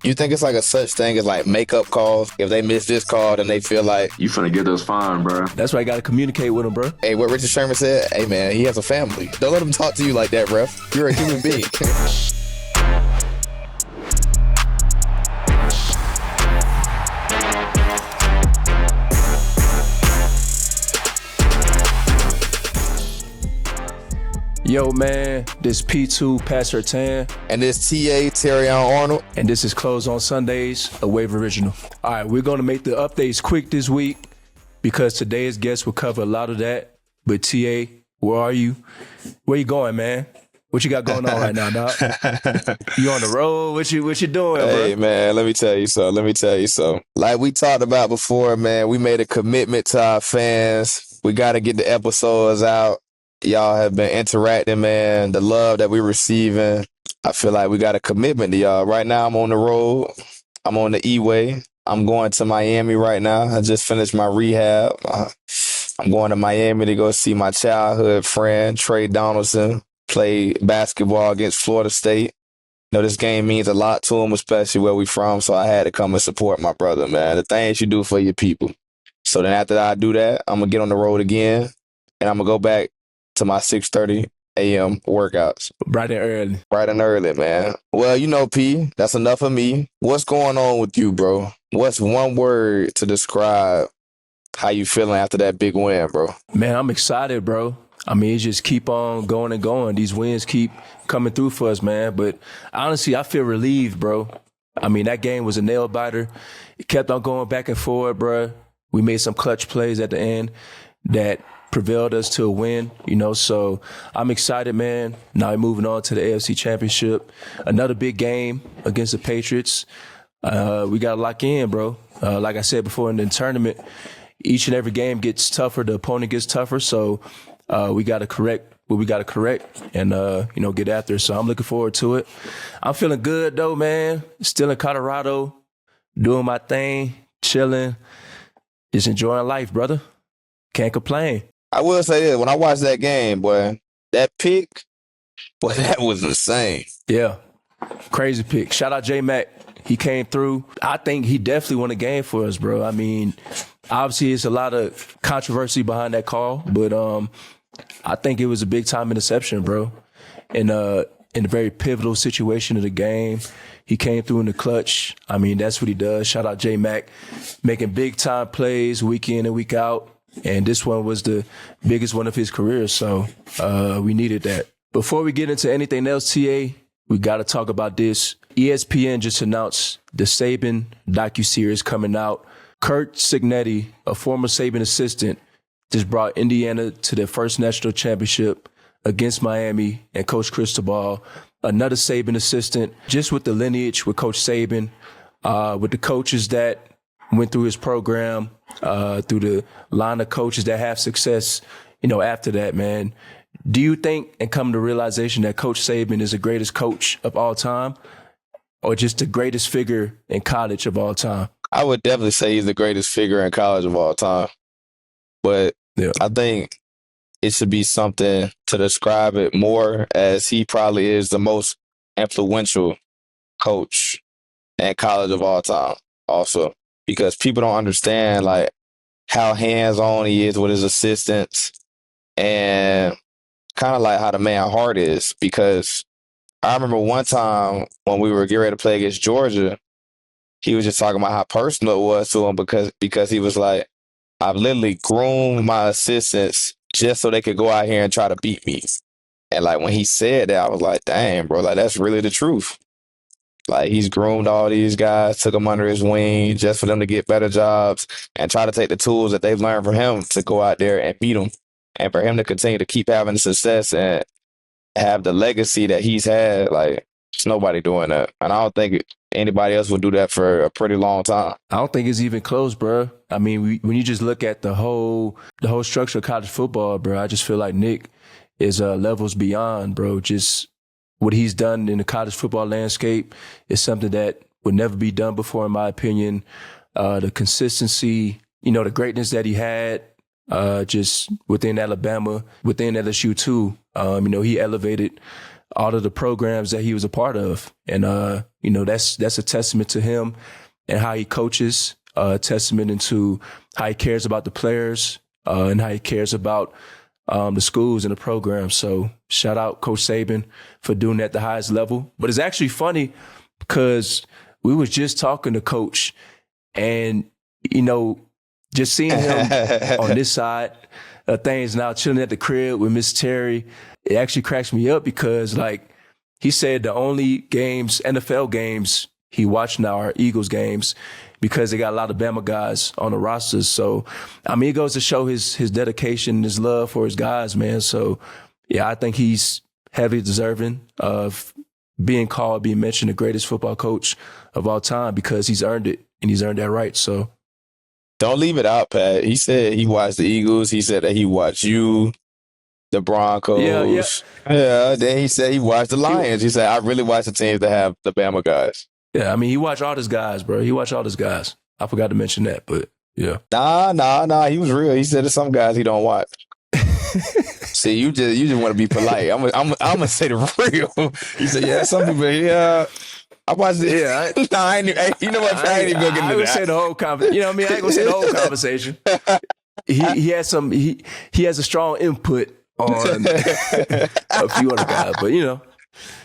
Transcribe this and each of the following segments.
You think it's like a such thing as like makeup calls? If they miss this call, then they feel like, You finna get us fined, bro. That's why you got to communicate with them, bro. hey, what Richard Sherman said, hey man, he has a family. Don't let him talk to you like that, ref. You're a human being. Yo, man, this P2 Pat Surtain. And this TA, Terrion Arnold. And this is Close on Sundays, a Wave original. All right, we're going to make the updates quick this week because today's guest will cover a lot of that. But TA, where are you? Where you going, man? What you got going on right now, dog? You on the road? What you doing, Hey, bro? man, let me tell you so. Like we talked about before, man, we made a commitment to our fans. We got to get the episodes out. Y'all have been interacting, man. The love that we're receiving, I feel like we got a commitment to y'all. Right now, I'm on the road. I'm on the E-way. I'm going to Miami right now. I just finished my rehab. I'm going to Miami to go see my childhood friend, Trey Donaldson, play basketball against Florida State. You know, this game means a lot to him, especially where we from, so I had to come and support my brother, man. The things you do for your people. So then after I do that, I'm going to get on the road again, and I'm going to go back to my 6:30 a.m. workouts. Bright and early. Bright and early, man. Well, you know, P, that's enough of me. What's going on with you, bro? What's one word to describe how you feeling after that big win, bro? Man, I'm excited, bro. I mean, it just keep on going and going. These wins keep coming through for us, man. But honestly, I feel relieved, bro. I mean, that game was a nail biter. It kept on going back and forth, bro. We made some clutch plays at the end that prevailed us to a win, you know, so I'm excited, man. Now we're moving on to the AFC Championship. Another big game against the Patriots. We got to lock in, bro. Like I said before in the tournament, each and every game gets tougher. The opponent gets tougher, so we got to correct what we got to correct and, you know, get after it. So I'm looking forward to it. I'm feeling good, though, man. Still in Colorado, doing my thing, chilling, just enjoying life, brother. Can't complain. I will say this, when I watched that game, boy, that pick, boy, that was insane. Yeah, crazy pick. Shout out J-Mac. He came through. I think he definitely won the game for us, bro. I mean, obviously it's a lot of controversy behind that call, but I think it was a big-time interception, bro. In a very pivotal situation of the game, he came through in the clutch. I mean, that's what he does. Shout out J-Mac, making big-time plays week in and week out. And this one was the biggest one of his career, so we needed that. Before we get into anything else, TA, we got to talk about this. ESPN just announced the Saban docuseries coming out. Kurt Cignetti, a former Saban assistant, just brought Indiana to their first national championship against Miami and Coach Cristobal. Another Saban assistant, just with the lineage with Coach Saban, with the coaches that went through his program, through the line of coaches that have success, you know, after that, man. Do you think and come to realization that Coach Saban is the greatest coach of all time or just the greatest figure in college of all time? I would definitely say he's the greatest figure in college of all time. But Yeah. I think it should be something to describe it more as he probably is the most influential coach in college of all time also. Because people don't understand like how hands-on he is with his assistants and kind of like how the man heart is. Because I remember one time when we were getting ready to play against Georgia, he was just talking about how personal it was to him because he was like, I've literally groomed my assistants just so they could go out here and try to beat me. And like when he said that, I was like, dang, bro, like that's really the truth. Like he's groomed all these guys, took them under his wing just for them to get better jobs and try to take the tools that they've learned from him to go out there and beat them. And for him to continue to keep having success and have the legacy that he's had, like there's nobody doing that. And I don't think anybody else would do that for a pretty long time. I don't think it's even close, bro. I mean, when you just look at the whole structure of college football, bro, I just feel like Nick is levels beyond, bro. Just what he's done in the college football landscape is something that would never be done before, in my opinion. The consistency, you know, the greatness that he had just within Alabama, within LSU too. You know, he elevated all of the programs that he was a part of. And, that's a testament to him and how he coaches, a testament into how he cares about the players and how he cares about the schools and the programs. So shout out Coach Saban for doing that at the highest level. But it's actually funny because we was just talking to Coach and, just seeing him on this side of things now, chilling at the crib with Miss Terry, it actually cracks me up because, like, he said the only games, NFL games he watched now are Eagles games because they got a lot of Bama guys on the rosters. So, I mean, it goes to show his dedication and his love for his guys, man. So, yeah, I think he's heavily deserving of being mentioned the greatest football coach of all time because he's earned it and he's earned that right. So, don't leave it out, Pat. He said he watched the Eagles. He said that he watched you, the Broncos. Yeah. Then he said he watched the Lions. He said, I really watched the teams that have the Bama guys. Yeah, I mean, he watched all his guys, bro. He watched all his guys. I forgot to mention that, but yeah. Nah. He was real. He said there's some guys he don't watch. See, you just want to be polite. I'm gonna say the real. He said, yeah, some people. Yeah, I watched it. Yeah, you know what? I ain't even gonna get into that. I would say the whole conversation. You know what I mean? I ain't gonna say the whole conversation. He has some. He has a strong input on a few other guys, but Yeah,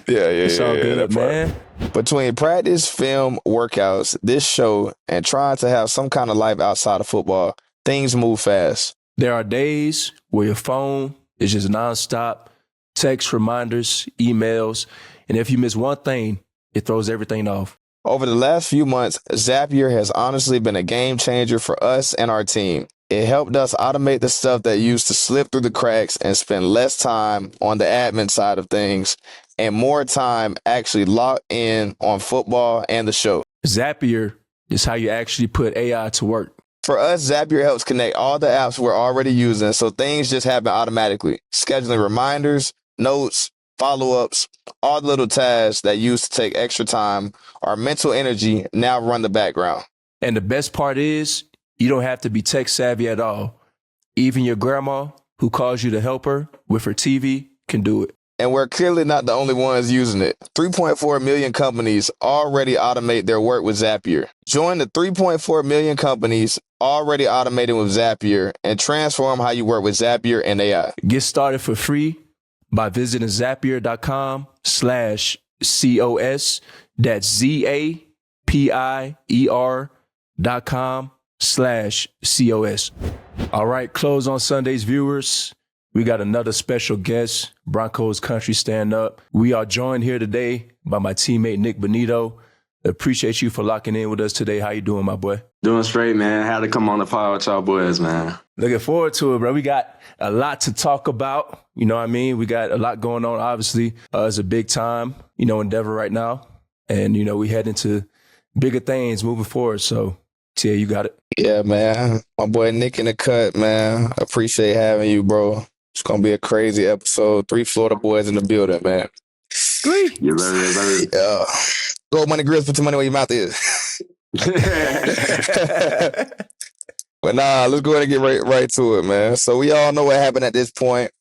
it's all good, man. Between practice, film, workouts, this show, and trying to have some kind of life outside of football, things move fast. There are days where your phone is just nonstop, text reminders, emails, and if you miss one thing, it throws everything off. Over the last few months, Zapier has honestly been a game changer for us and our team. It helped us automate the stuff that used to slip through the cracks and spend less time on the admin side of things and more time actually locked in on football and the show. Zapier is how you actually put AI to work. For us, Zapier helps connect all the apps we're already using so things just happen automatically. Scheduling reminders, notes, follow-ups, all the little tasks that used to take extra time or mental energy now run the background. And the best part is you don't have to be tech savvy at all. Even your grandma who calls you to help her with her TV can do it. And we're clearly not the only ones using it. 3.4 million companies already automate their work with Zapier. Join the 3.4 million companies already automating with Zapier and transform how you work with Zapier and AI. Get started for free by visiting Zapier.com/COS. That's ZAPIER.com/COS. All right, close on Sundays, viewers. We got another special guest, Broncos Country Stand Up. We are joined here today by my teammate, Nik Bonitto. Appreciate you for locking in with us today. How you doing, my boy? Doing straight, man. Had to come on the pod with y'all boys, man. Looking forward to it, bro. We got a lot to talk about. You know what I mean? We got a lot going on, obviously. It's a big time, endeavor right now. And, we head into bigger things moving forward. So, Tia, you got it. Yeah, man. My boy Nik in the cut, man. Appreciate having you, bro. It's going to be a crazy episode. 3 Florida boys in the building, man. 3? Yes, sir. Yeah. Gold money grills, put your money where your mouth is. But nah, let's go ahead and get right to it, man. So we all know what happened at this point.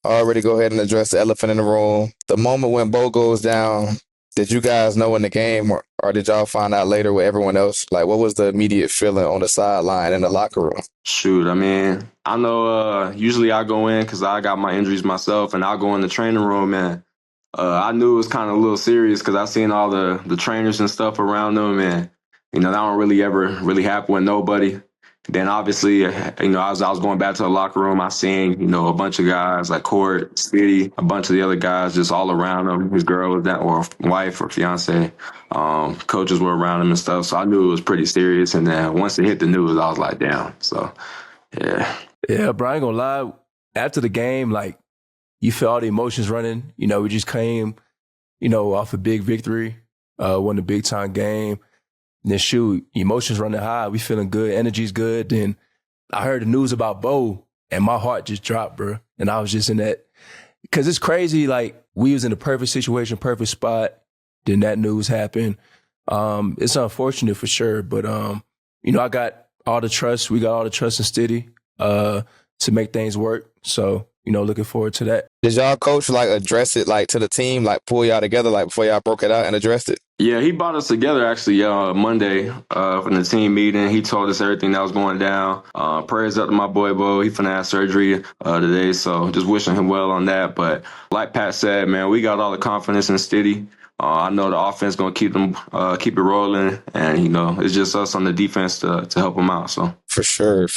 Already go ahead and address the elephant in the room. The moment when Bo goes down, did you guys know in the game or did y'all find out later with everyone else? Like, what was the immediate feeling on the sideline in the locker room? Shoot, I mean, I know usually I go in because I got my injuries myself, and I'll go in the training room, and I knew it was kind of a little serious because I seen all the trainers and stuff around them, and, that don't really ever happen with nobody. Then obviously, as I was going back to the locker room, I seen, a bunch of guys like Court, Spitty, a bunch of the other guys just all around him. His girl was that, or wife or fiance. Coaches were around him and stuff. So I knew it was pretty serious. And then once it hit the news, I was like, damn. So, yeah. Yeah, bro, I ain't gonna lie. After the game, like, you felt all the emotions running. We just came, off a big victory, won a big-time game. And then shoot, emotions running high. We feeling good. Energy's good. Then I heard the news about Bo and my heart just dropped, bro. And I was just in that. Because it's crazy. Like, we was in the perfect situation, perfect spot. Then that news happened. It's unfortunate for sure. But, I got all the trust. We got all the trust in Stiddy to to make things work. So, looking forward to that. Did y'all coach like address it like to the team, like pull y'all together like before y'all broke it out and addressed it? Yeah, he brought us together actually Monday from the team meeting. He told us everything that was going down. Prayers up to my boy Bo. He finna have surgery today, so just wishing him well on that. But like Pat said, man, we got all the confidence in Stidham. I know the offense gonna keep it rolling, and it's just us on the defense to help them out. So for sure.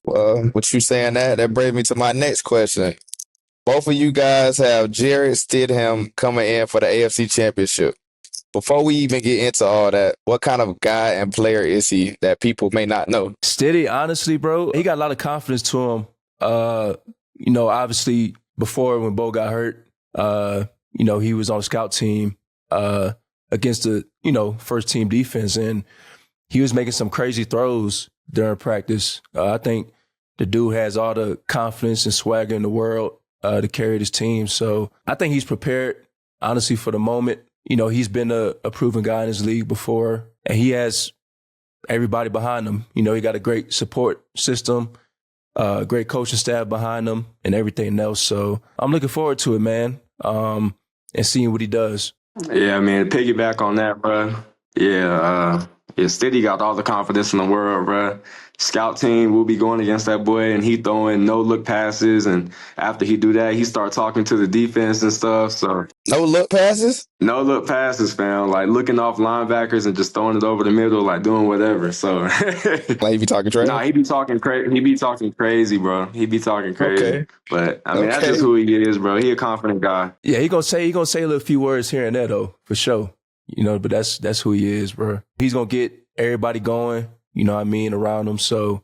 Well, what you saying that brings me to my next question. Both of you guys have Jarrett Stidham coming in for the AFC Championship. Before we even get into all that, what kind of guy and player is he that people may not know? Stiddy, honestly, bro, he got a lot of confidence to him. Obviously, before when Bo got hurt, he was on the scout team against the, first team defense, and he was making some crazy throws during practice. I think the dude has all the confidence and swagger in the world to carry this team. So I think he's prepared, honestly, for the moment. He's been a proven guy in his league before, and he has everybody behind him. He got a great support system, great coaching staff behind him, and everything else. So I'm looking forward to it, man, and seeing what he does. Yeah, man, piggyback on that, bro. Yeah, Stiddy got all the confidence in the world, bro. Scout team will be going against that boy, and he throwing no-look passes, and after he do that, he start talking to the defense and stuff. So no-look passes? No-look passes, fam. Like looking off linebackers and just throwing it over the middle, like doing whatever. So like he be talking crazy? Nah, he be talking crazy. He be talking crazy, bro. He be talking crazy. Okay. But I mean, that's just who he is, bro. He a confident guy. Yeah, he gonna say a little few words here and there though, for sure. But that's who he is, bro. He's gonna get everybody going, around him. So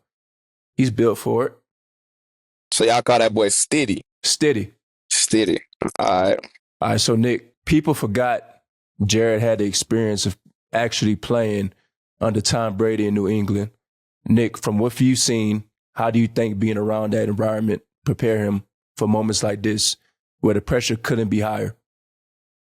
he's built for it. So y'all call that boy Stiddy? Stiddy. All right, so Nick, people forgot Jarrett had the experience of actually playing under Tom Brady in New England. Nick, from what you've seen, how do you think being around that environment prepare him for moments like this where the pressure couldn't be higher?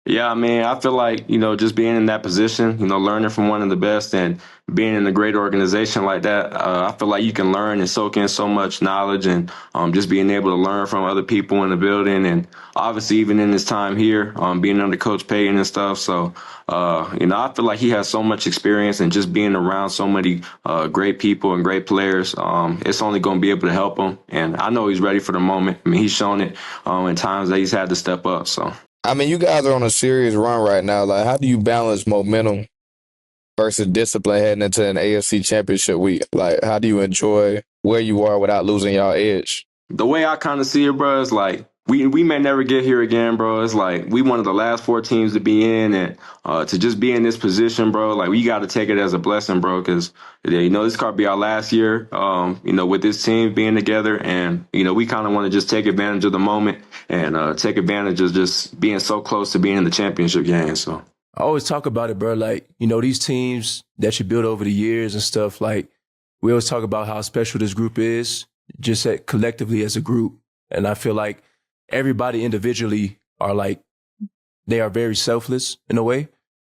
Yeah, I mean, I feel like, just being in that position, learning from one of the best and being in a great organization like that, I feel like you can learn and soak in so much knowledge and just being able to learn from other people in the building. And obviously, even in his time here, being under Coach Payton and stuff. So, I feel like he has so much experience and just being around so many great people and great players, it's only going to be able to help him. And I know he's ready for the moment. I mean, he's shown it in times that he's had to step up. So. I mean, you guys are on a serious run right now. Like, how do you balance momentum versus discipline heading into an AFC Championship week? Like, how do you enjoy where you are without losing y'all edge? The way I kind of see it, bro, is like we may never get here again, bro. It's like we one of the last 4 teams to be in, and to just be in this position, bro. Like we got to take it as a blessing, bro, because this could be our last year, with this team being together, and we kind of want to just take advantage of the moment and take advantage of just being so close to being in the championship game. So I always talk about it, bro. Like these teams that you build over the years and stuff. Like we always talk about how special this group is, just collectively as a group, and I feel like everybody individually are like, they are very selfless in a way.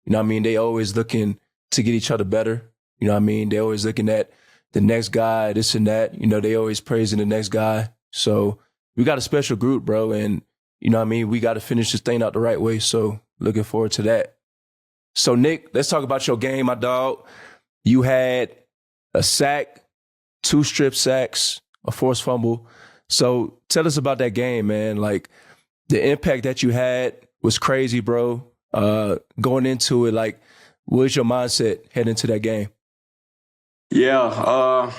They always looking to get each other better. They always looking at the next guy, this and that. They always praising the next guy. So we got a special group, bro. And, we got to finish this thing out the right way. So looking forward to that. So Nick, let's talk about your game, my dog. You had a sack, 2 strip sacks, a forced fumble. So tell us about that game, man. Like the impact that you had was crazy, bro. Going into it, like, what was your mindset heading into that game? Yeah,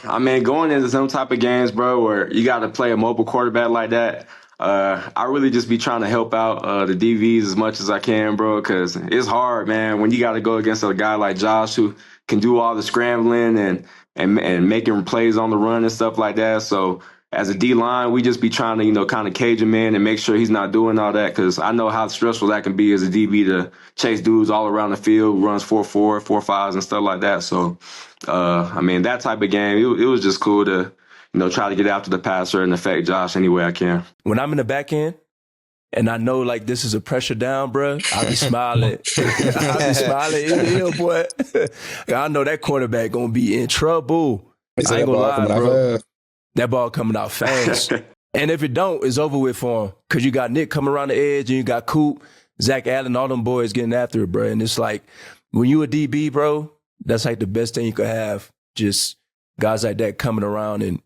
going into some type of games, bro, where you got to play a mobile quarterback like that, I really just be trying to help out the DVs as much as I can, bro, because it's hard, man, when you got to go against a guy like Josh who can do all the scrambling and making plays on the run and stuff like that. So as a D-line, we just be trying to, kind of cage him in and make sure he's not doing all that, because I know how stressful that can be as a DB to chase dudes all around the field, runs 4.4, 4.5s and stuff like that. So, that type of game, it was just cool to, try to get after the passer and affect Josh any way I can. When I'm in the back end and I know, like, this is a pressure down, bro, I'll be smiling. I'll be smiling in here, boy. I know that quarterback going to be in trouble. I ain't going to lie, bro. that ball coming out fast. And if it don't, it's over with for him. Because you got Nick coming around the edge, and you got Coop, Zach Allen, all them boys getting after it, bro. And it's like, when you a DB, bro, that's like the best thing you could have. Just guys like that coming around and,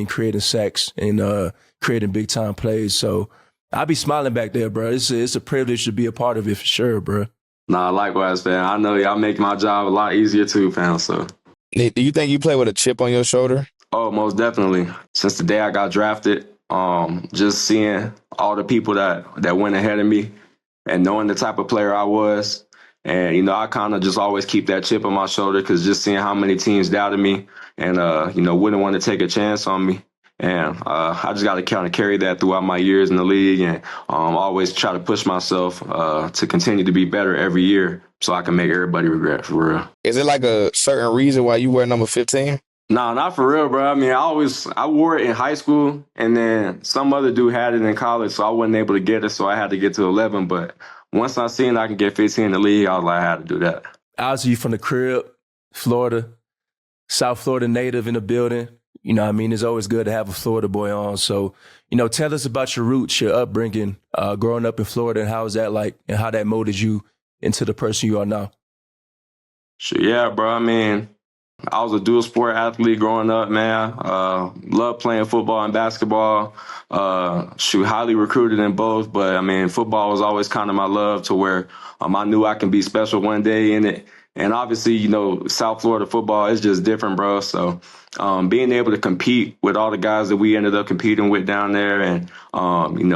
creating sacks and creating big-time plays. So I be smiling back there, bro. It's a privilege to be a part of it for sure, bro. Nah, likewise, fam. I know y'all make my job a lot easier too, fam. So, Nick, do you think you play with a chip on your shoulder? oh, most definitely. Since the day I got drafted, just seeing all the people that went ahead of me and knowing the type of player I was. And, I kind of just always keep that chip on my shoulder because just seeing how many teams doubted me and, wouldn't want to take a chance on me. And I just got to kind of carry that throughout my years in the league and always try to push myself to continue to be better every year so I can make everybody regret, for real. Is it like a certain reason why you wear number 15? Nah, not for real, bro. I mean, I wore it in high school, and then some other dude had it in college, so I wasn't able to get it, so I had to get to 11. But once I seen I can get 15 in the league, I was like, I had to do that. Obviously, you from the crib, Florida, South Florida native in the building. It's always good to have a Florida boy on. So, tell us about your roots, your upbringing, growing up in Florida, and how was that like, and how that molded you into the person you are now. Sure, yeah, bro. I mean, I was a dual sport athlete growing up, man. Loved playing football and basketball. Highly recruited in both. But, I mean, football was always kind of my love to where I knew I can be special one day in it. And obviously, South Florida football is just different, bro. So being able to compete with all the guys that we ended up competing with down there and,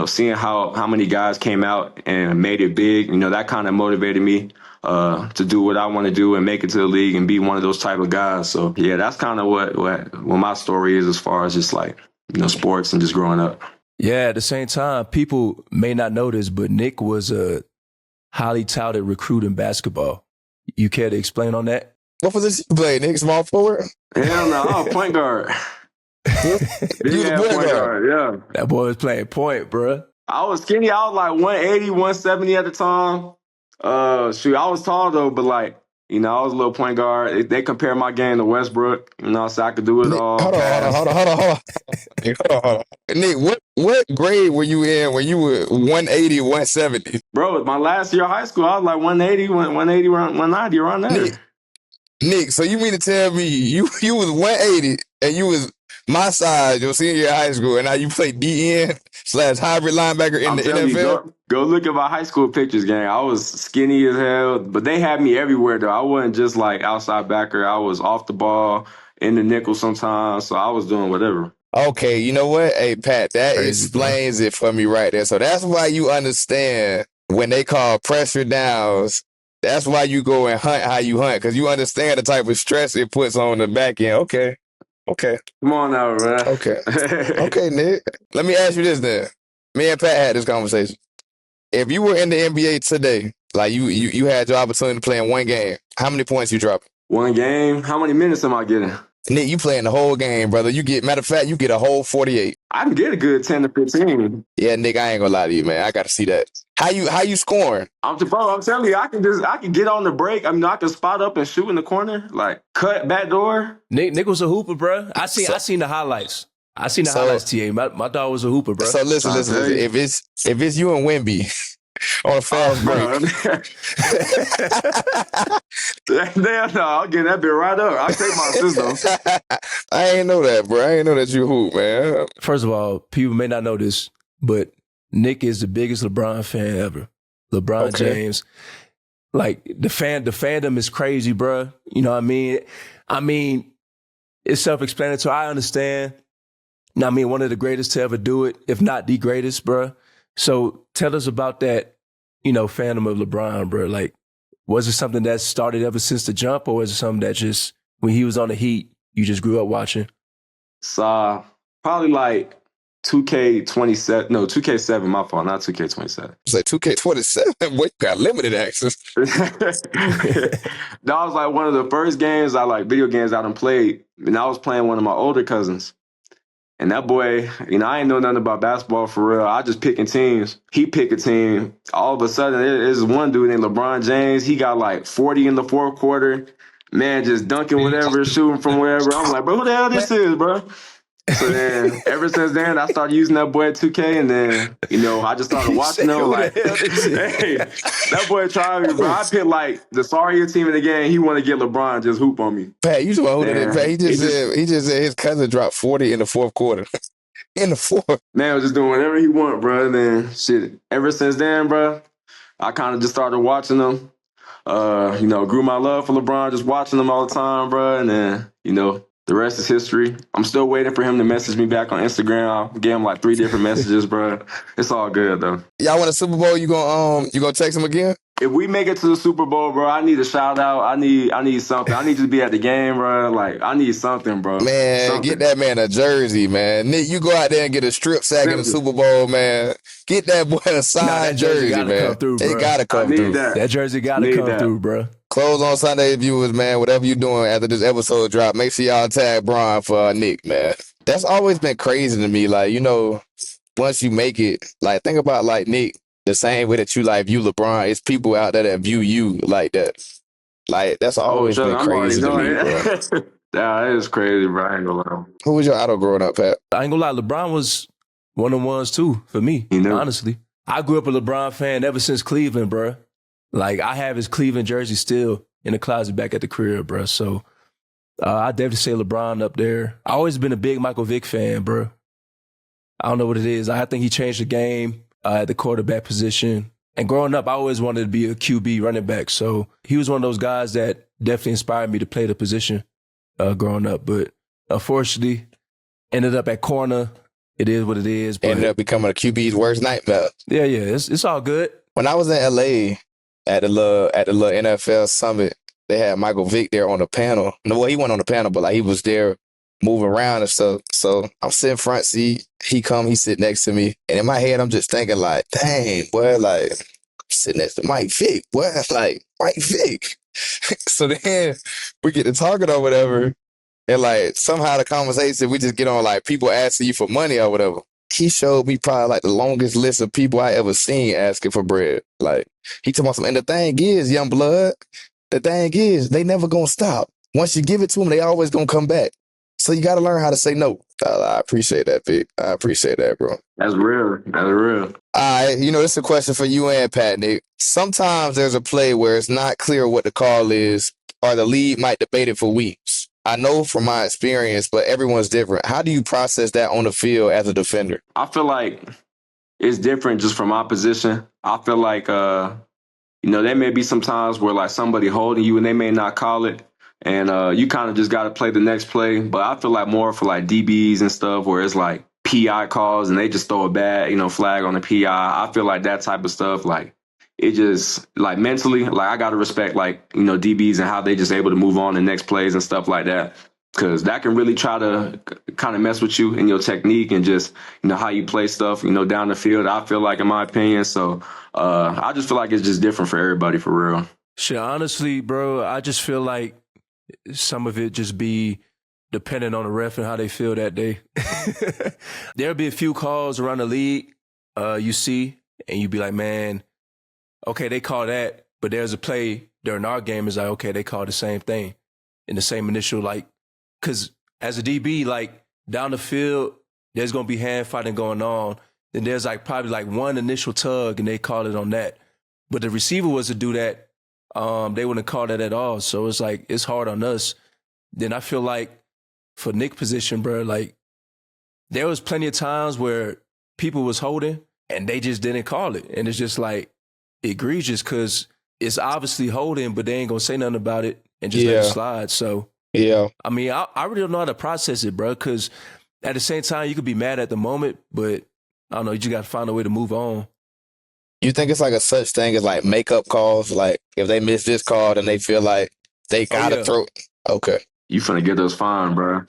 seeing how many guys came out and made it big, that kind of motivated me to do what I want to do and make it to the league and be one of those type of guys. So, yeah, that's kind of what my story is as far as just like, sports and just growing up. Yeah, at the same time, people may not know this, but Nick was a highly touted recruit in basketball. You care to explain on that? What position you play, Nick? Small forward? Hell no, I'm a point guard. You the point guard, yeah. That boy was playing point, bro. I was skinny. I was like 180, 170 at the time. I was tall though, but like, I was a little point guard. They compare my game to Westbrook, so I could do it all. Hold on. Hold on. Nick, what grade were you in when you were 180, 170? Bro, my last year of high school, I was like 180, 190, around there. Nick, so you mean to tell me you was 180 and you was my size your senior year of high school, and now you play DN/hybrid linebacker in the NFL? Go look at my high school pictures, gang. I was skinny as hell, but they had me everywhere, though. I wasn't just like outside backer. I was off the ball, in the nickel sometimes, so I was doing whatever. Okay, you know what? Hey, Pat, that explains it for me right there. So that's why you understand when they call pressure downs. That's why you go and hunt how you hunt, because you understand the type of stress it puts on the back end. Okay. Come on now, man. Okay, Nick. Let me ask you this then. Me and Pat had this conversation. If you were in the NBA today, like you had your opportunity to play in one game, how many points you dropping? One game? How many minutes am I getting? Nick, you playing the whole game, brother. Matter of fact, you get a whole 48. I can get a good 10 to 15. Yeah, Nick, I ain't gonna lie to you, man. I gotta see that. How you scoring? I'm telling you, I can get on the break. I mean, I can spot up and shoot in the corner, like cut back door. Nick was a hooper, bro. I seen the highlights. Highlights, TA. My dog was a hooper, bro. So listen. If it's you and Wemby on a fast break. Damn, no, I'll get that bit right up. I'll take my assist, though. I ain't know that, bro. I ain't know that you hoop, man. First of all, people may not know this, but Nick is the biggest LeBron fan ever. LeBron James. Like, the fandom is crazy, bro. You know what I mean? It's self-explanatory. I understand. One of the greatest to ever do it, if not the greatest, bro. So tell us about that, fandom of LeBron, bro. Like, was it something that started ever since the jump, or was it something that just, when he was on the Heat, you just grew up watching? So probably like 2K27. No, 2K7, my fault, not 2K27. It's like 2K27? Boy, you got limited access. That was like one of the first games video games I done played. And I was playing one of my older cousins. And that boy, I ain't know nothing about basketball for real. I just picking teams. He pick a team. All of a sudden, there's one dude named LeBron James. He got like 40 in the fourth quarter. Man, just dunking whatever, shooting from wherever. I'm like, bro, who the hell this is, bro? So then, ever since then, I started using that boy at 2K, and then I just started He watching said, him. "Who Like, the hell this is?" hey, that boy tried me, bro. I picked like the sorrier team in the game. He want to get LeBron just hoop on me. Pat, you just hold it. Man, Pat, he just said his cousin dropped 40 in the fourth quarter. In the fourth. man was just doing whatever he want, bro. And then shit. Ever since then, bro, I kind of just started watching him. Grew my love for LeBron, just watching him all the time, bro. And then, the rest is history. I'm still waiting for him to message me back on Instagram. I gave him like 3 different messages, bro. It's all good though. Y'all win a Super Bowl, you gonna text him again? If we make it to the Super Bowl, bro, I need a shout out. I need something. I need to be at the game, bro. Like, I need something, bro. Man, something. Get that man a jersey, man. Nick, you go out there and get a strip sack in the Super Bowl, man. Get that boy a signed jersey, man. It gotta come through. That jersey gotta come through, bro. Close on Sunday, viewers, man. Whatever you're doing after this episode drop, make sure y'all tag Bron for Nick, man. That's always been crazy to me. Like, once you make it, like, think about like Nick, the same way that you like view LeBron. It's people out there that view you like that. Like, that's always been crazy to me, bro. That is crazy, bro. I ain't gonna lie. Who was your idol growing up, Pat? I ain't gonna lie, LeBron was one of the ones too for me. Honestly, I grew up a LeBron fan ever since Cleveland, bro. Like, I have his Cleveland jersey still in the closet back at the crib, bro. So I definitely say LeBron up there. I always been a big Michael Vick fan, bro. I don't know what it is. I think he changed the game at the quarterback position. And growing up, I always wanted to be a QB running back. So he was one of those guys that definitely inspired me to play the position growing up. But unfortunately, ended up at corner. It is what it is. But ended up becoming a QB's worst nightmare. Yeah. It's all good. When I was in LA at the little NFL summit, they had Michael Vick there on the panel. No, well, he wasn't on the panel, but like he was there moving around and stuff. So I'm sitting front seat. He sit next to me. And in my head, I'm just thinking like, dang, boy, like, I'm sitting next to Mike Vick, boy, like, Mike Vick. So then we get to talking or whatever. And like, somehow the conversation, we just get on like people asking you for money or whatever. He showed me probably like the longest list of people I ever seen asking for bread. Like, he told me something. And the thing is, young blood, they never gonna stop. Once you give it to them, they always gonna come back. So you got to learn how to say no. I appreciate that, Vic. I appreciate that, bro. That's real. All right. This is a question for you and Pat, Nick. Sometimes there's a play where it's not clear what the call is, or the lead might debate it for weeks. I know from my experience, but everyone's different. How do you process that on the field as a defender? I feel like it's different just from my position. I feel like, there may be some times where like somebody holding you and they may not call it. And you kind of just got to play the next play. But I feel like more for like DBs and stuff where it's like PI calls and they just throw a bad, flag on the PI. I feel like that type of stuff, like it just like mentally, like I got to respect like, DBs and how they just able to move on to next plays and stuff like that. Because that can really try to kind of mess with you in your technique and just, how you play stuff, down the field, I feel like, in my opinion. So I just feel like it's just different for everybody, for real. Shit, honestly, bro, I just feel like some of it just be dependent on the ref and how they feel that day. There'll be a few calls around the league you see, and you be like, man, okay, they call that, but there's a play during our game is like, okay, they call the same thing in the same initial, like, because as a DB, like, down the field, there's going to be hand fighting going on. Then there's like probably like one initial tug and they call it on that. But the receiver was to do that, they wouldn't call that at all. So it's like, it's hard on us. Then I feel like for Nick's position, bro, like there was plenty of times where people was holding and they just didn't call it. And it's just like egregious because it's obviously holding, but they ain't going to say nothing about it and just let it slide. So, yeah, I mean, I really don't know how to process it, bro, because at the same time, you could be mad at the moment, but I don't know, you just got to find a way to move on. You think it's like a such thing as like makeup calls? Like if they miss this call, then they feel like they gotta throw. Okay, you finna get those fine, bro.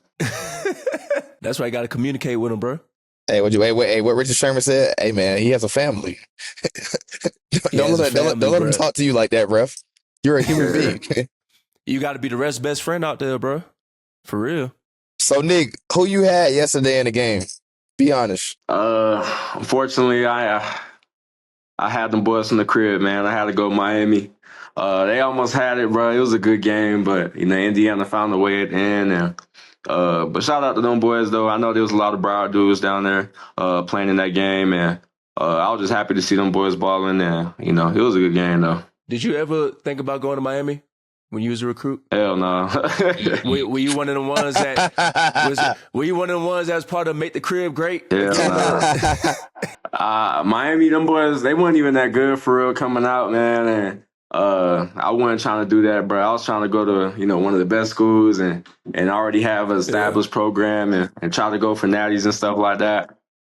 That's why I gotta communicate with them, bro. Hey, what Richard Sherman said? Hey, man, he has a family. Don't let him talk to you like that, ref. You're a human being. You got to be the rest best friend out there, bro. For real. So, Nick, who you had yesterday in the game? Be honest. Unfortunately, I had them boys from the crib, man. I had to go Miami. They almost had it, bro. It was a good game, but Indiana found a way at the end. And But shout out to them boys though. I know there was a lot of Broward dudes down there playing in that game, and I was just happy to see them boys balling. And it was a good game though. Did you ever think about going to Miami when you was a recruit? Hell no. Were you one of the ones that were you one of the ones that was part of Make the Crib Great? Hell no. Miami, them boys, they weren't even that good for real coming out, man. And I wasn't trying to do that, bro. I was trying to go to one of the best schools and already have an established program and try to go for natties and stuff like that.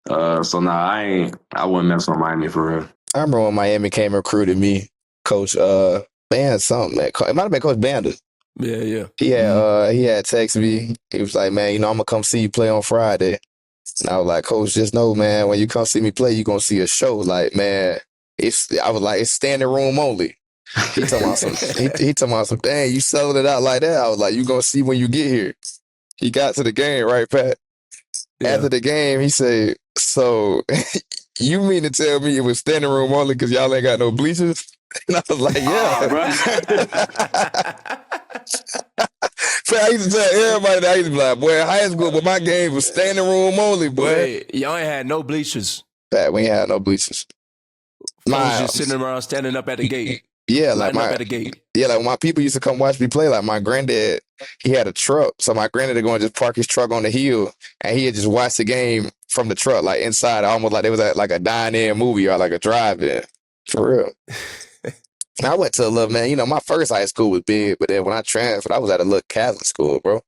So nah, I wouldn't mess with Miami for real. I remember when Miami came and recruited me, Coach Band something, man. It might have been Coach Banda. Yeah. He had texted me. He was like, man, I'm gonna come see you play on Friday. And I was like, Coach, just know, man, when you come see me play, you're gonna see a show. Like, man, it's standing room only. He talking about some, dang, you sold it out like that. I was like, you gonna see when you get here. He got to the game, right, Pat? Yeah. After the game, he said, so you mean to tell me it was standing room only because y'all ain't got no bleachers? And I was like, yeah. So I used to tell everybody that. I used to be like, boy, in high school, but my game was standing room only, boy. Wait, y'all ain't had no bleachers. Pat, we ain't had no bleachers. I was just sitting around standing up at the gate. Yeah, like up at the gate. Yeah, like my people used to come watch me play. Like my granddad, he had a truck. So my granddad would go and just park his truck on the hill and he'd just watch the game from the truck, like inside, almost like it was like a dine-in movie or like a drive-in. For real. I went to a little, man, my first high school was big, but then when I transferred, I was at a little Catholic school, bro.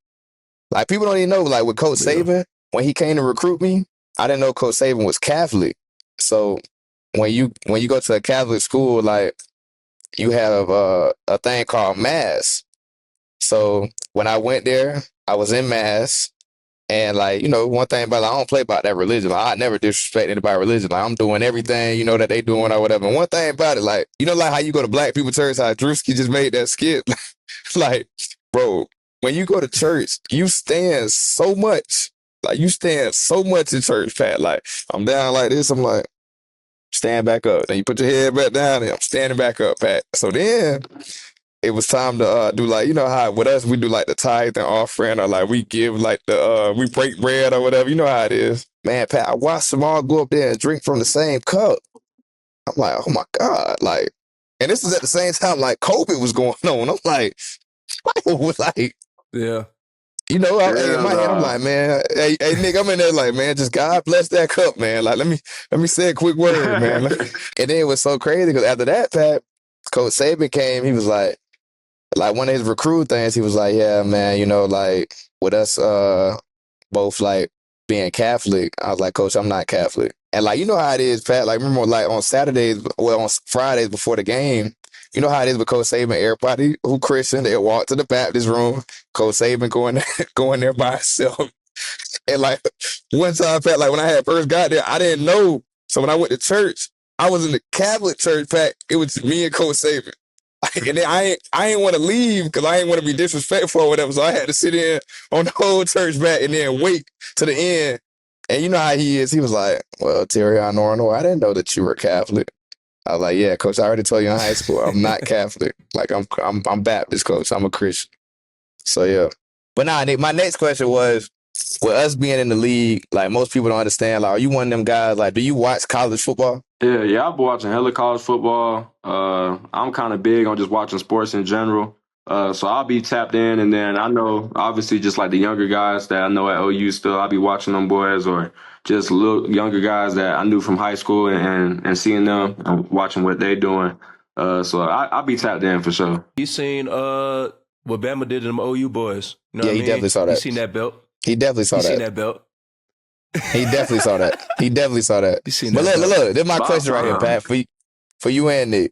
Like people don't even know, like with Coach Saban, when he came to recruit me, I didn't know Coach Saban was Catholic. So when you go to a Catholic school, like you have a thing called Mass. So when I went there, I was in Mass. And like, one thing about I don't play about that religion. Like, I never disrespect anybody's religion. Like I'm doing everything, that they doing or whatever. And one thing about it, like, like how you go to black people church, how Drewski just made that skit. Like, bro, when you go to church, you stand so much. Like you stand so much in church, Pat. Like I'm down like this, I'm like, stand back up. Then you put your head back down and I'm standing back up, Pat. So then it was time to do like, how with us, we do like the tithe and offering or like we give like we break bread or whatever. You know how it is. Man, Pat, I watched them all go up there and drink from the same cup. I'm like, oh my God. Like, and this is at the same time like COVID was going on. I'm like, yeah. In my head, I'm like, man, hey, Nick, I'm in there like, man, just God bless that cup, man. Like, let me say a quick word, man. And then it was so crazy because after that, Pat, Coach Saban came, he was like one of his recruit things, he was like, yeah, man, like with us both like being Catholic, I was like, Coach, I'm not Catholic. And like, you know how it is, Pat, like remember like on Fridays before the game, you know how it is with Coach Saban, everybody who Christian, they walk to the Baptist room, Coach Saban going there by himself. And like one time, Pat, like when I had first got there, I didn't know. So when I went to church, I was in the Catholic church, Pat. It was me and Coach Saban. And then I ain't want to leave because I ain't want to be disrespectful or whatever. So I had to sit in on the whole church back and then wait to the end. And you know how he is. He was like, well, Terry, I didn't know that you were Catholic. I was like, yeah, Coach, I already told you in high school, I'm not Catholic. Like I'm Baptist, Coach. I'm a Christian. So yeah. But nah, Nick, my next question was, with us being in the league, like most people don't understand, like, are you one of them guys, like, do you watch college football? Yeah, I've been watching hella college football. I'm kind of big on just watching sports in general. So I'll be tapped in, and then I know, obviously, just like the younger guys that I know at OU still, I'll be watching them boys, or just little younger guys that I knew from high school and seeing them and watching what they're doing. So I'll be tapped in for sure. You seen what Bama did to them OU boys? You know yeah, he definitely saw that. You seen that belt? He definitely saw that. You seen that belt? He definitely saw that. He definitely saw that. You seen but that look, this is my question right here, Pat, for you and Nick.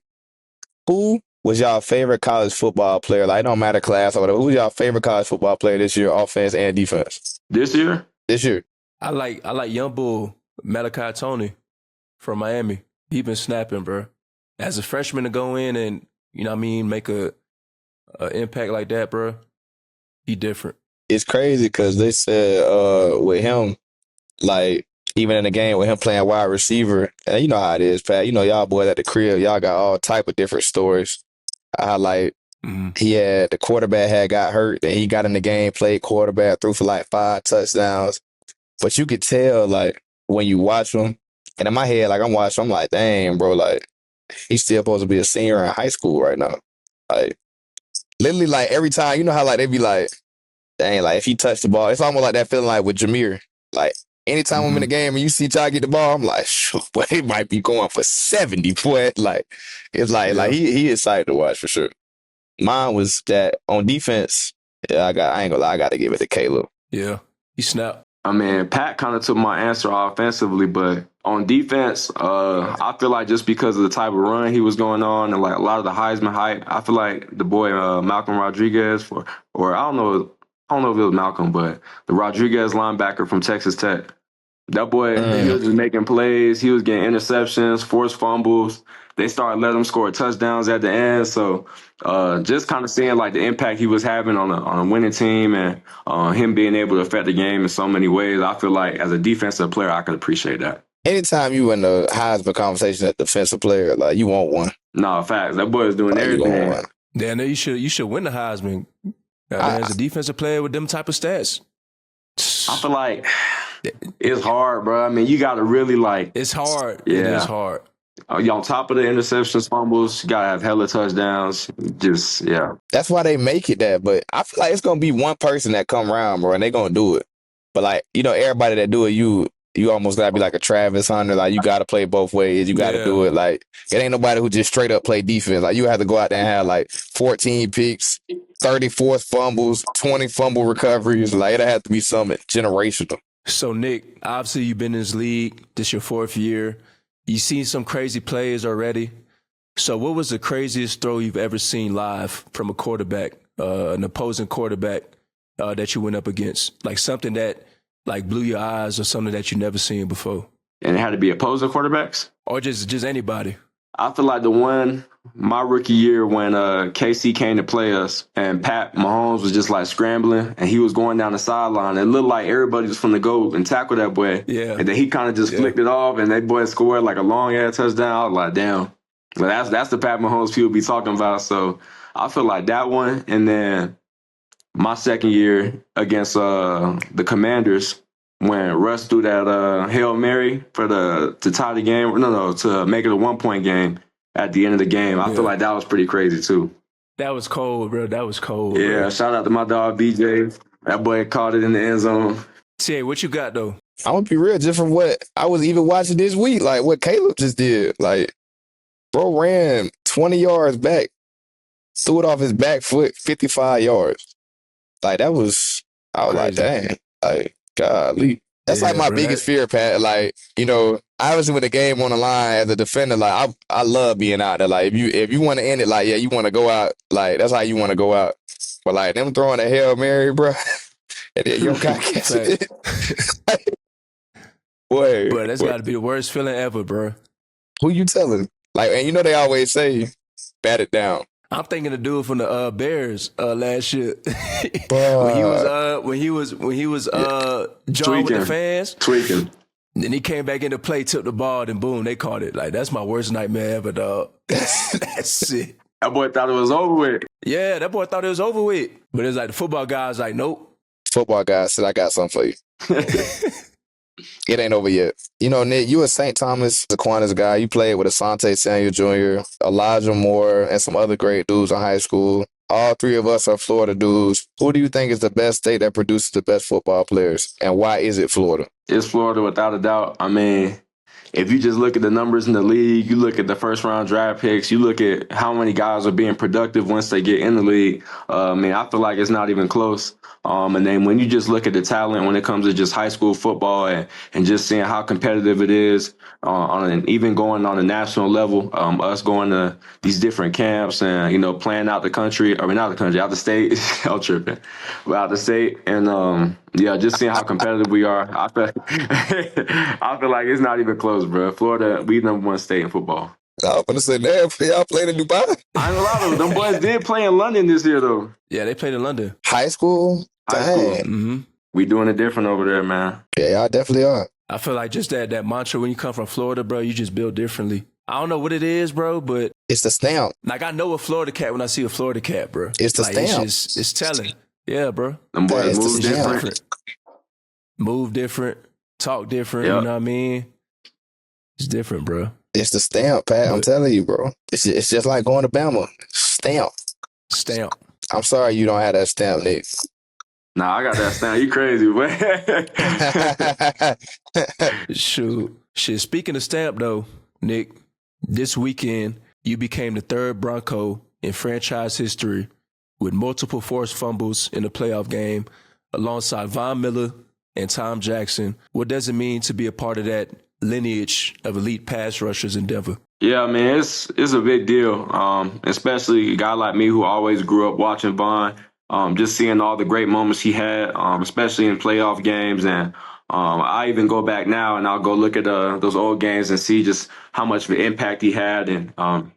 Who was y'all favorite college football player? Like, it don't matter class or whatever. Who's y'all favorite college football player this year, offense and defense? This year? This year. I like young bull Malachi Tony from Miami. He been snapping, bro. As a freshman to go in and, make a impact like that, bro, he different. It's crazy because they said with him, like, even in the game with him playing wide receiver, and you know how it is, Pat. Y'all boys at the crib, y'all got all type of different stories. How, like, The quarterback had got hurt, and he got in the game, played quarterback, threw for like 5 touchdowns. But you could tell, like, when you watch him, and in my head, like, I'm watching, I'm like, dang, bro, like, he's still supposed to be a senior in high school right now. Like, literally, like, every time, you know how, like, they be like, dang, like, if he touched the ball, it's almost like that feeling like with Jameer. Like, anytime I'm in the game and you see Ty get the ball, I'm like, shoot, boy, he might be going for 70, boy. Like, it's like he excited to watch for sure. Mine was that on defense, I ain't gonna lie, I got to give it to Caleb. Yeah, he snapped. I mean, Pat kind of took my answer offensively, but on defense, I feel like just because of the type of run he was going on and like a lot of the Heisman hype, I feel like the boy Malcolm Rodriguez or I don't know if it was Malcolm, but the Rodriguez linebacker from Texas Tech. That boy, he was just making plays. He was getting interceptions, forced fumbles. They started letting him score touchdowns at the end. So just kind of seeing like the impact he was having on a winning team and him being able to affect the game in so many ways, I feel like as a defensive player, I could appreciate that. Anytime you in the Heisman conversation at defensive player, like you want one. No, facts. That boy is doing everything. Yeah, no, you should win the Heisman. As a defensive player with them type of stats. I feel like it's hard, bro. I mean, you got to really like. It's hard. Yeah. It is hard. You on top of the interceptions, fumbles, you got to have hella touchdowns. Just, yeah. That's why they make it that. But I feel like it's going to be one person that come around, bro, and they going to do it. But, like, you know, everybody that do it, you almost got to be like a Travis Hunter. Like, you got to play both ways. You got to do it. Like, it ain't nobody who just straight up play defense. Like, you have to go out there and have, like, 14 picks, 34 fumbles, 20 fumble recoveries. Like, it'll have to be something generational. So, Nick, obviously you've been in this league. This your 4th year. You've seen some crazy plays already. So what was the craziest throw you've ever seen live from a quarterback, an opposing quarterback that you went up against? Like something that like blew your eyes or something that you never seen before? And it had to be opposing quarterbacks? Or just anybody? I feel like the one, my rookie year when KC came to play us and Pat Mahomes was just like scrambling and he was going down the sideline. It looked like everybody was from the go and tackle that boy. Yeah. And then he kind of just flicked it off and that boy scored like a long-ass touchdown. I was like, damn. But that's the Pat Mahomes people be talking about. So I feel like that one. And then my second year against the Commanders, when Russ threw that Hail Mary to tie the game, to make it a 1-point game at the end of the game. I feel like that was pretty crazy too. That was cold, bro. That was cold. Yeah, bro. Shout out to my dog BJ. That boy caught it in the end zone. Tia, what you got though? I'm gonna be real, just from what I was even watching this week, like what Caleb just did. Like, bro ran 20 yards back, threw it off his back foot, 55 yards. Like that was, I was like, dang, like golly. That's like my biggest fear, Pat. Like, you know, obviously with the game on the line as a defender, like I love being out there. Like if you want to end it, like you want to go out, like that's how you want to go out. But like them throwing a Hail Mary, bro, and then you don't got to catch it. Boy, bro, that's got to be the worst feeling ever, bro. Who you telling? Like, and you know they always say, bat it down. I'm thinking the dude from the Bears last year Bruh. when he was jawing with the fans, tweaking. Then he came back into play, took the ball, and boom, they caught it. Like that's my worst nightmare ever, dog. That's it. That boy thought it was over with. Yeah, that boy thought it was over with. But it's like the football guys like, nope. Football guys said, I got something for you. It ain't over yet. You know, Nick, you a St. Thomas Aquinas guy. You played with Asante Samuel Jr., Elijah Moore, and some other great dudes in high school. All three of us are Florida dudes. Who do you think is the best state that produces the best football players? And why is it Florida? It's Florida without a doubt. I mean, if you just look at the numbers in the league, you look at the first-round draft picks, you look at how many guys are being productive once they get in the league, I mean, I feel like it's not even close. And then when you just look at the talent when it comes to just high school football and just seeing how competitive it is, even going on a national level, us going to these different camps and, you know, playing out the country, I mean, not the country, out the state, I'm tripping, but out the state. And, yeah, just seeing how competitive we are, I feel like it's not even close, bro. Florida, we #1 state in football. I was going to say, damn, y'all played in Dubai? I ain't gonna lie though, them boys did play in London this year, though. Yeah, they played in London. High school? High school. Mm-hmm. We doing it different over there, man. Yeah, y'all definitely are. I feel like just that mantra when you come from Florida, bro, you just build differently. I don't know what it is, bro, but It's the stamp. like I know a Florida cat when I see a Florida cat, bro. It's the like, stamp. It's telling. Yeah, bro. Them boys It's the move stamp. different. Move different, talk different, Yep. you know what I mean? It's different, bro. It's the stamp, Pat. I'm But- telling you, bro. It's just like going to Bama. Stamp. Stamp. I'm sorry you don't have that stamp, Nick. Nah, I got that stand. You crazy, boy. Shoot. Shit, speaking of stamp, though, Nick, this weekend, you became the third Bronco in franchise history with multiple forced fumbles in the playoff game alongside Von Miller and Tom Jackson. What does it mean to be a part of that lineage of elite pass rushers in Denver? Yeah, man, it's a big deal. Especially a guy like me who always grew up watching Von. Just seeing all the great moments he had, especially in playoff games. And I even go back now and I'll go look at those old games and see just how much of an impact he had. And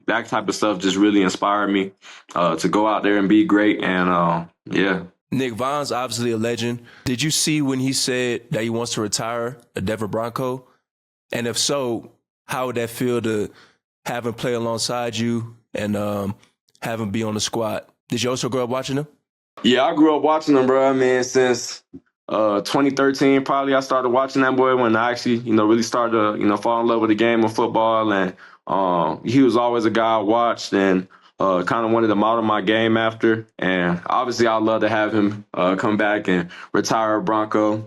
that type of stuff just really inspired me to go out there and be great. And yeah. Nick, Von's obviously a legend. Did you see when he said that he wants to retire a Denver Bronco? And if so, how would that feel to have him play alongside you and have him be on the squad? Did you also grow up watching him? Yeah, I grew up watching him, bro. I mean, since 2013, probably I started watching that boy when I actually, really started to, fall in love with the game of football. And he was always a guy I watched and kind of wanted to model my game after. And obviously, I'd love to have him come back and retire a Bronco.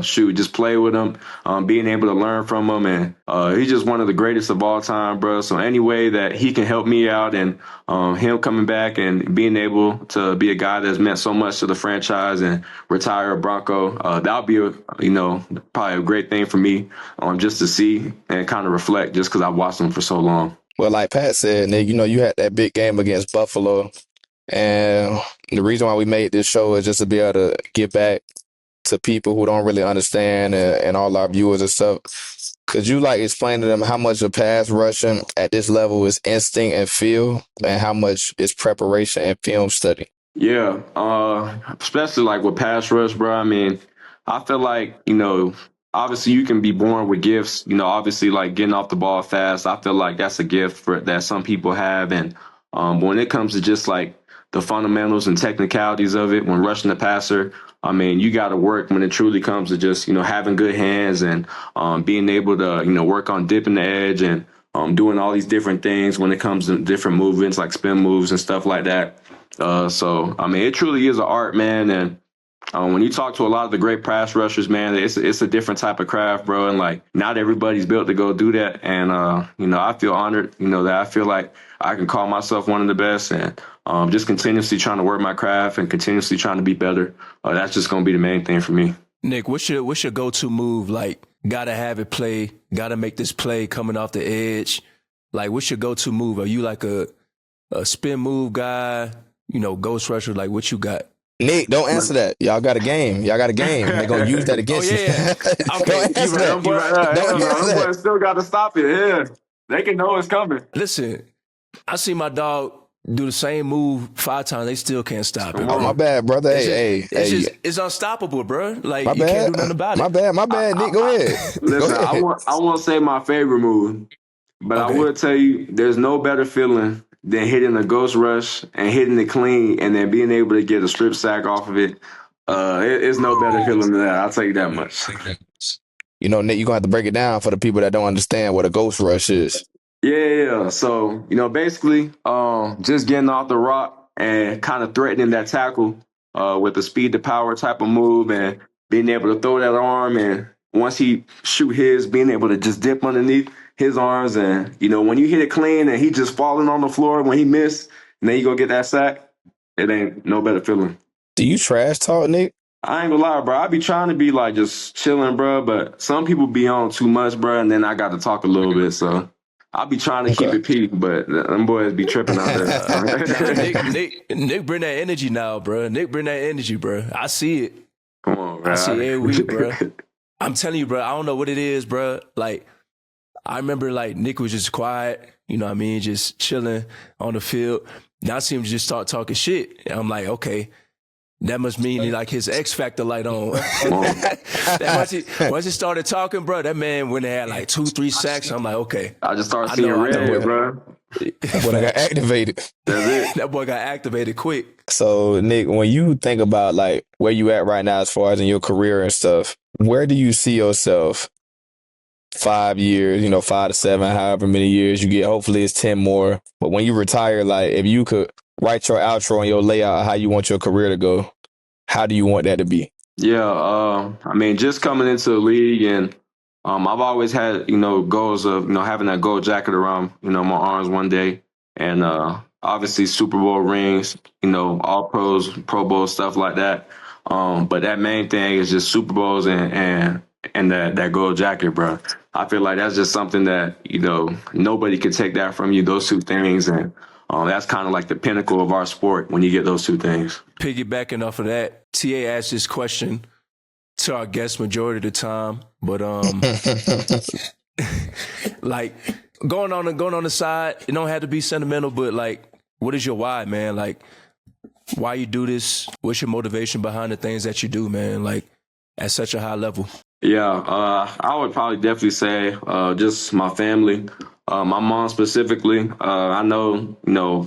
Just play with him, being able to learn from him. And he's just one of the greatest of all time, bro. So any way that he can help me out and him coming back and being able to be a guy that's meant so much to the franchise and retire a Bronco, that would be, probably a great thing for me just to see and kind of reflect just because I watched him for so long. Well, like Pat said, Nick, you had that big game against Buffalo. And the reason why we made this show is just to be able to give back to people who don't really understand and all our viewers and stuff. Could you explain to them how much of pass rushing at this level is instinct and feel and how much is preparation and film study? Yeah, especially with pass rush, bro. I mean, I feel like, obviously you can be born with gifts, obviously getting off the ball fast. I feel like that's a gift that some people have. And when it comes to just the fundamentals and technicalities of it, when rushing the passer, I mean, you got to work when it truly comes to just, having good hands and being able to, work on dipping the edge and doing all these different things when it comes to different movements like spin moves and stuff like that. So, I mean, it truly is an art, man. And when you talk to a lot of the great pass rushers, man, it's a different type of craft, bro. And not everybody's built to go do that. And, I feel honored, that I feel like I can call myself one of the best and just continuously trying to work my craft and continuously trying to be better. That's just going to be the main thing for me. Nick, what's your go-to move? Gotta have it play, gotta make this play coming off the edge. What's your go-to move? Are you a spin move guy, ghost rusher? What you got? Nick, don't answer that. Y'all got a game. They're going to use that against you. Okay, Don't answer that. Don't answer that. Still got to stop it. Yeah, they can know it's coming. Listen, I see my dog do the same move 5 times. They still can't stop it. Oh, my bad, brother. It's unstoppable, bro. You my can't bad. do nothing about it. My bad. Nick, go ahead. Listen, I won't say my favorite move, but Okay. I will tell you there's no better feeling than hitting a ghost rush and hitting it clean and then being able to get a strip sack off of it. It's no better feeling than that. I'll tell you that much. Nick, you're going to have to break it down for the people that don't understand what a ghost rush is. Yeah. So, basically, just getting off the rock and kind of threatening that tackle with a speed to power type of move and being able to throw that arm. And once he shoot his, being able to just dip underneath his arms. And, when you hit it clean and he just falling on the floor when he missed, and then you go get that sack, it ain't no better feeling. Do you trash talk, Nick? I ain't gonna lie, bro. I be trying to be just chilling, bro. But some people be on too much, bro. And then I got to talk a little bit. So I'll be trying to keep it peak, but them boys be tripping out there. Nick bring that energy now, bro. Nick bring that energy, bro. I see it. Come on, bro. I see it every week, bro. I'm telling you, bro. I don't know what it is, bro. I remember Nick was just quiet, just chilling on the field. Now I see him just start talking shit. And I'm like, okay, That must mean he like his X Factor light on. Once he started talking, bro, that man went and had like 2-3 sacks. I'm like, okay. I just started seeing red, bro. That boy got activated. That's it. That boy got activated quick. So, Nick, when you think about like where you at right now as far as in your career and stuff, where do you see yourself 5 years, 5 to 7, however many years you get? Hopefully it's 10 more. But when you retire, like if you could write your outro and your layout, how you want your career to go, how do you want that to be? Yeah, I mean, just coming into the league, and I've always had, goals of, having that gold jacket around, my arms one day. And obviously Super Bowl rings, all pros, Pro Bowl, stuff like that. But that main thing is just Super Bowls and that gold jacket, bro. I feel like that's just something that, nobody can take that from you, those two things. And that's kind of like the pinnacle of our sport when you get those two things. Piggybacking off of that, TA asked this question to our guests majority of the time, but like going on the side, it don't have to be sentimental, but like, what is your why, man? Like, why you do this? What's your motivation behind the things that you do, man? Like, at such a high level. Yeah, I would probably definitely say just my family. My mom specifically, I know,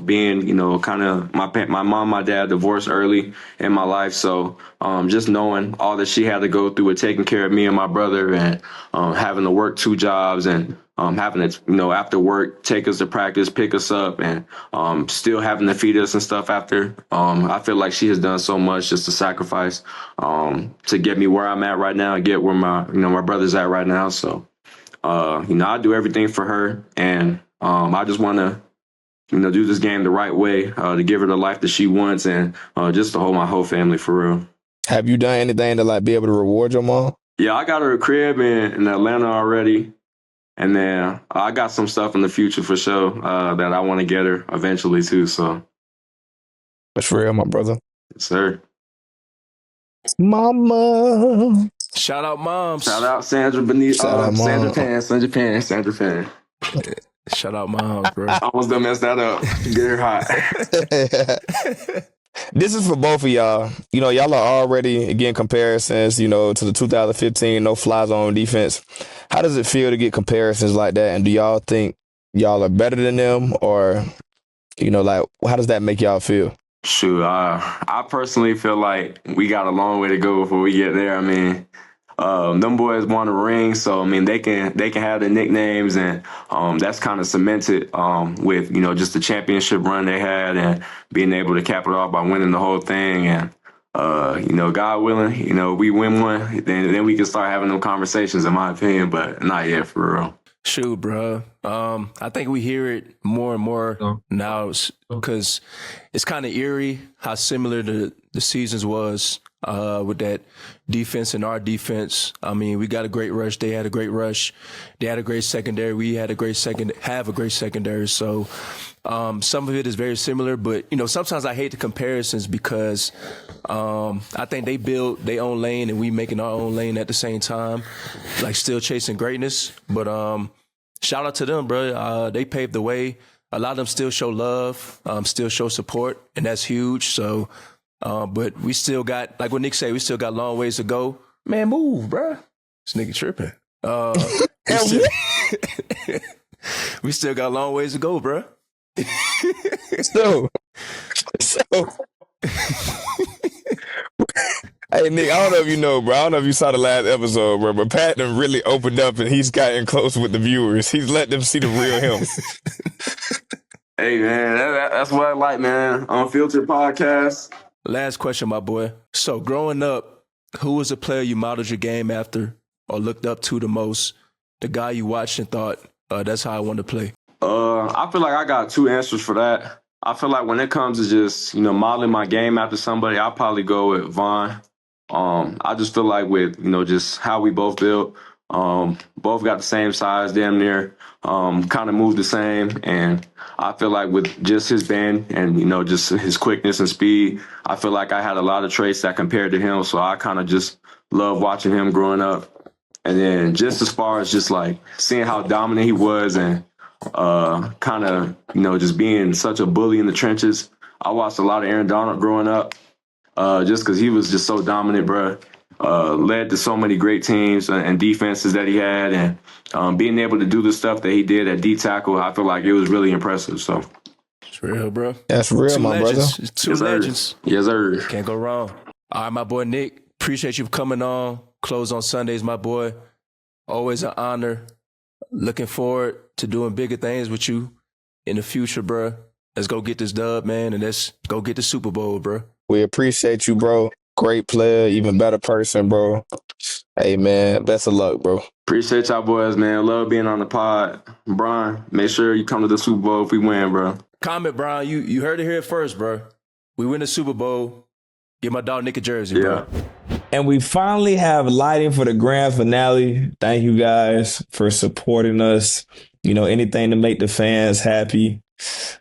being, kind of my mom, my dad divorced early in my life. So just knowing all that she had to go through with taking care of me and my brother, and having to work 2 jobs, and having to, after work, take us to practice, pick us up, and still having to feed us and stuff after. I feel like she has done so much just to sacrifice to get me where I'm at right now and get where my brother's at right now. So. I do everything for her, and I just want to, do this game the right way, to give her the life that she wants, and just to hold my whole family for real. Have you done anything to like be able to reward your mom? Yeah, I got her a crib in Atlanta already, and then I got some stuff in the future for sure that I want to get her eventually too. So that's real, my brother. Yes, sir. Mama. Shout out moms. Shout out Sandra Bonitto. Sandra Pan. Shout out moms, bro. I almost done messed that up. Get her hot. This is for both of y'all. Y'all are already getting comparisons, to the 2015 No Fly Zone defense. How does it feel to get comparisons like that? And do y'all think y'all are better than them? Or, like, how does that make y'all feel? Shoot, I personally feel like we got a long way to go before we get there. I mean, them boys won a ring, so I mean they can have the nicknames, and that's kind of cemented with just the championship run they had, and being able to cap it off by winning the whole thing. And God willing, we win one, then we can start having them conversations, in my opinion. But not yet, for real. Shoot, bro. I think we hear it more and more now because it's kind of eerie how similar the seasons was with that defense and our defense. I mean, we got a great rush. They had a great rush. They had a great secondary. We had a great secondary. So some of it is very similar, but sometimes I hate the comparisons because I think they build their own lane and we making our own lane at the same time, like still chasing greatness. But shout out to them, bro. They paved the way. A lot of them still show love, still show support, and that's huge. So, but we still got, like what Nick said, we still got long ways to go. Man, move, bro. This nigga tripping. We still got long ways to go, bro. So, hey, Nick, I don't know if you know, bro. I don't know if you saw the last episode, bro, but Pat done really opened up and he's gotten close with the viewers. He's let them see the real him. Hey, man, that's what I like, man. Unfiltered podcast. Last question, my boy. So, growing up, who was the player you modeled your game after or looked up to the most? The guy you watched and thought, that's how I want to play? I feel like I got 2 answers for that. I feel like when it comes to just, modeling my game after somebody, I'll probably go with Vaughn. I just feel like with, just how we both built, both got the same size, damn near, kind of move the same. And I feel like with just his bend and, just his quickness and speed, I feel like I had a lot of traits that compared to him. So I kind of just love watching him growing up. And then just as far as just like seeing how dominant he was and kind of, just being such a bully in the trenches. I watched a lot of Aaron Donald growing up. just because he was just so dominant, bro. Led to so many great teams and defenses that he had, and being able to do the stuff that he did at D tackle, I feel like it was really impressive. So It's real, bro. That's real, Two my legends. brother. Two legends. Yes, sir. Can't go wrong. All right, my boy Nick. Appreciate you coming on. Close on Sundays, my boy. Always an honor. Looking forward to doing bigger things with you in the future, bro. Let's go get this dub, man, and let's go get the Super Bowl, bro. We appreciate you, bro. Great player, even better person, bro. Hey, man, best of luck, bro. Appreciate y'all boys, man. Love being on the pod. Brian, make sure you come to the Super Bowl if we win, bro. Comment, Brian. You heard it here first, bro. We win the Super Bowl. Give my dog Nick a jersey, bro. And we finally have lighting for the grand finale. Thank you guys for supporting us. You know, anything to make the fans happy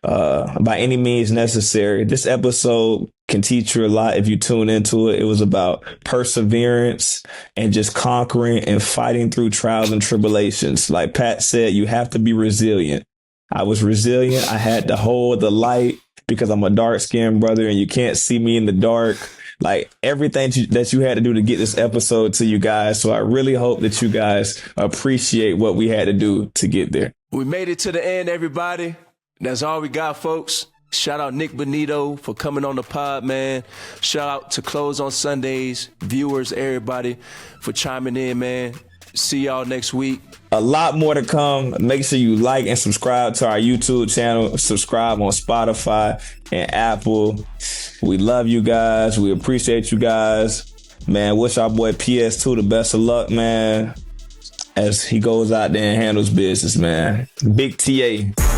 by any means necessary. This episode can teach you a lot if you tune into it. It was about perseverance and just conquering and fighting through trials and tribulations. Like Pat said, you have to be resilient. I was resilient. I had to hold the light because I'm a dark-skinned brother and you can't see me in the dark. Like everything that you had to do to get this episode to you guys. So I really hope that you guys appreciate what we had to do to get there. We made it to the end, everybody. That's all we got, folks. Shout out Nik Bonitto for coming on the pod, man. Shout out to Close on Sundays, viewers, everybody for chiming in, man. See y'all next week. A lot more to come. Make sure you like and subscribe to our YouTube channel. Subscribe on Spotify and Apple. We love you guys. We appreciate you guys. Man, wish our boy PS2 the best of luck, man, as he goes out there and handles business, man. Big TA.